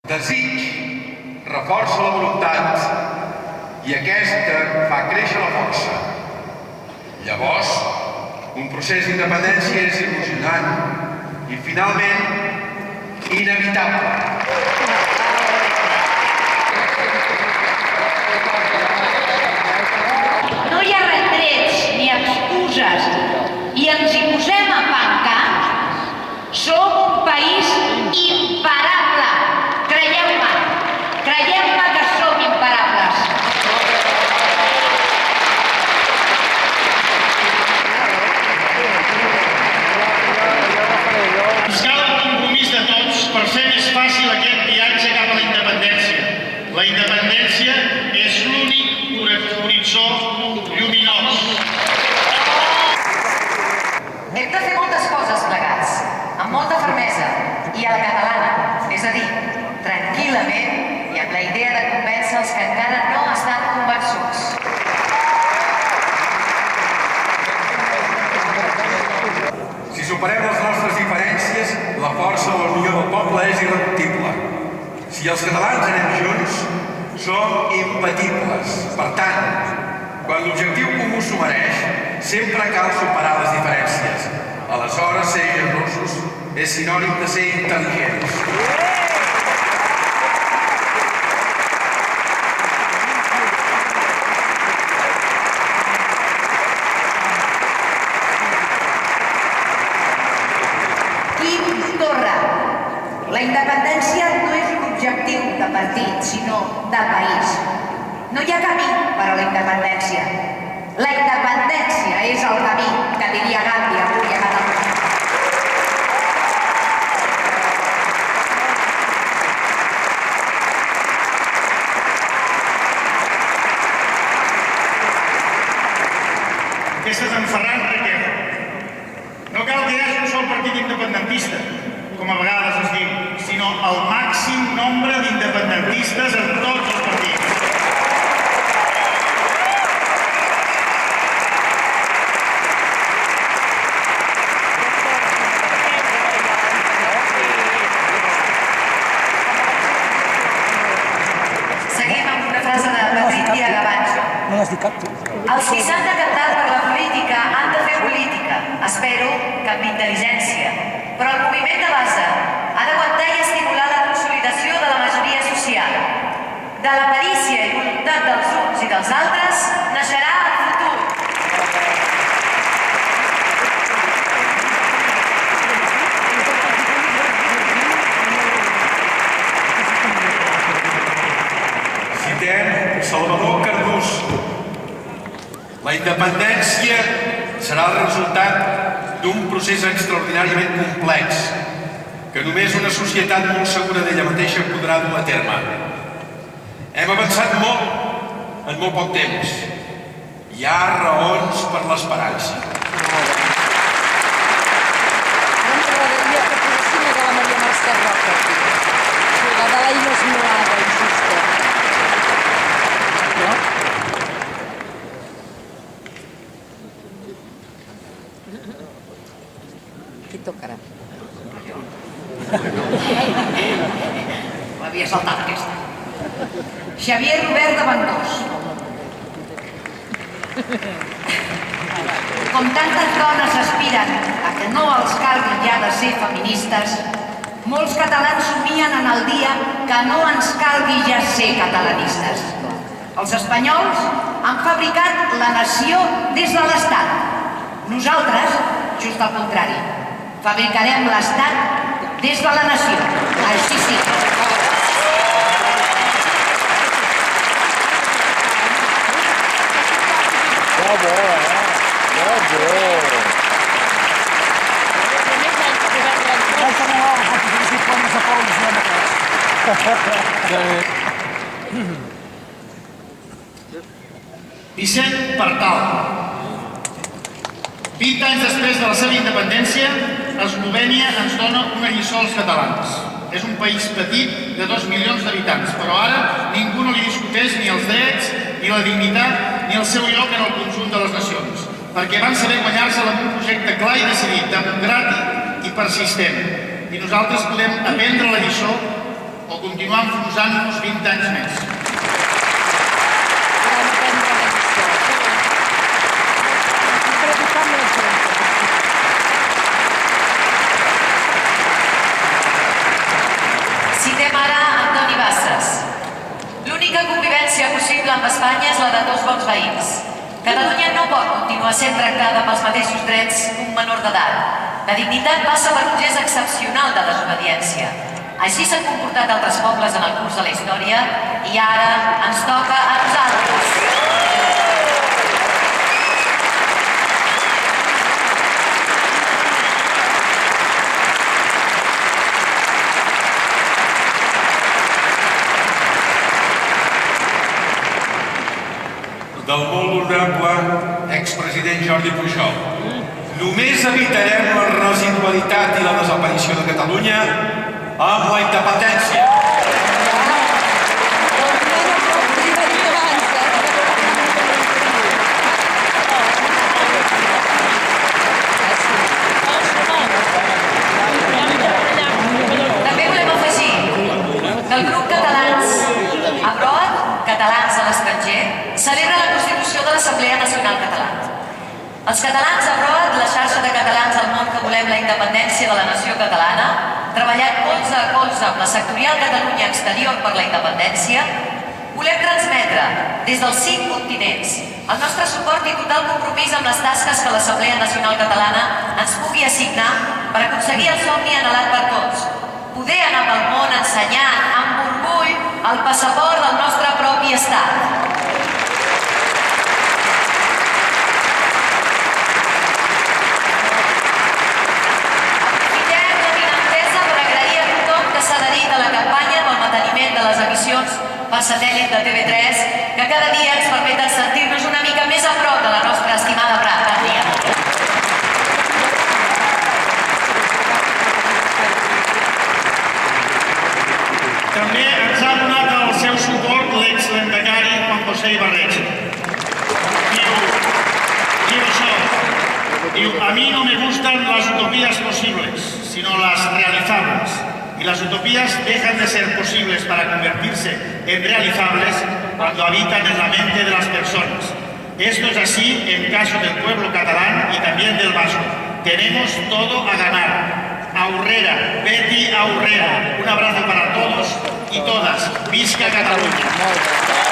Desig reforça la voluntat i aquesta fa créixer la força. Llavors, un procés d'independència és il·lusionant i, finalment, inevitable. No hi ha retrets ni excuses i ens hi posem a pencar. Som un país imparable. Creieu-me que som imparables. Ens cal el compromís de tots per fer més fàcil aquest viatge cap a la independència. La independència és l'únic horitzó lluminós. Hem de fer moltes coses plegats, amb molta fermesa i a la catalana, és a dir, tranquil·lament i amb la idea de convèncer els que encara no estan convençuts. Si superem les nostres diferències, la força de la unió del poble és irreductible. Si els catalans anem junts, som imbatibles. Per tant, quan l'objectiu comú s'ho mereix, sempre cal superar les diferències. Aleshores, ser generosos és sinònim de ser intel·ligents. La independència no és un objectiu de partit, sinó de país. No hi ha camí per a la independència. La independència és el camí, que diria Gandhi avui a Catalunya. Aquesta és en Ferran Requer. No cal que hi hagi un sol partit independentista, com a vegades es diu, sinó el màxim nombre d'independentistes en tots els partits. Seguim amb una frase de Patricia Gavanzo. No l'has dit cap, tu. Els qui s'han decantat per la política han de fer política, espero que amb intel·ligència. Però el moviment de base ha d'aguantar i estimular la consolidació de la majoria social. De la perícia i voluntat dels uns i dels altres naixerà el futur. Citem Salvador Cardús. La independència serà el resultat d'un procés extraordinàriament complex que només una societat molt segura d'ella mateixa podrà dur a terme. Hem avançat molt en molt poc temps. Hi ha raons per l'esperança. M'agradaria que posessin la de la Maria Mercè Roca. La de la Inés Milada, insisto. No? Qui tocarà? M'havia saltat aquesta. Xavier Robert de Vendós. Com tantes dones aspiren a que no els calgui ja de ser feministes, molts catalans somien en el dia que no ens calgui ja ser catalanistes. Els espanyols han fabricat la nació des de l'Estat. Nosaltres, just al contrari, fabricarem l'Estat des de la nació. Així sí. Bravo, bravo. Vicent Partal. 20 anys després de la seva independència, Eslovènia ens dona una lliçó als catalans. És un país petit de 2 milions d'habitants, però ara ningú no li discuteix ni els drets, ni la dignitat, ni el seu lloc en el conjunt de les nacions, perquè van saber guanyar-se'l amb un projecte clar i decidit, democràtic i persistent. I nosaltres podem aprendre la lliçó o o continuar enfonsant-nos 20 anys més? Citem ara Antoni Bassas. L'única convivència possible amb Espanya és la de dos bons veïns. Catalunya no pot continuar sent tractada pels mateixos drets que un menor d'edat. La dignitat passa per un gest excepcional de desobediència. Així s'han comportat altres pobles en el curs de la història i ara ens toca a nosaltres. Del molt honorable expresident Jordi Pujol. Només evitarem la residualitat i la desaparició de Catalunya amb la independència. També volem afegir que el grup Catalans Abroad, Catalans a l'estranger, celebra la constitució de l'Assemblea Nacional Catalana. Els catalans Abroad, la xarxa de catalans al món que volem la independència de la nació catalana, treballant colze a colze amb la sectorial Catalunya Exterior per la independència, volem transmetre des dels 5 continents el nostre suport i total compromís amb les tasques que l'Assemblea Nacional Catalana ens pugui assignar per aconseguir el somni anhelat per tots, poder anar pel món ensenyant amb orgull el passaport del nostre propi estat. S'ha adherit a la campanya pel manteniment de les emissions per satèl·lit de TV3, que cada dia ens permeten sentir-nos una mica més a prop de la nostra estimada pàtria. També ens ha donat el seu suport l'ex-lendakari Juan José Ibarretxe. Diu això, a mí no me gustan las utopías posibles, sino las realizables. Y las utopías dejan de ser posibles para convertirse en realizables cuando habitan en la mente de las personas. Esto es así en caso del pueblo catalán y también del vasco. Tenemos todo a ganar. Aurrera, Betty Aurrera. Un abrazo para todos y todas. ¡Visca Cataluña!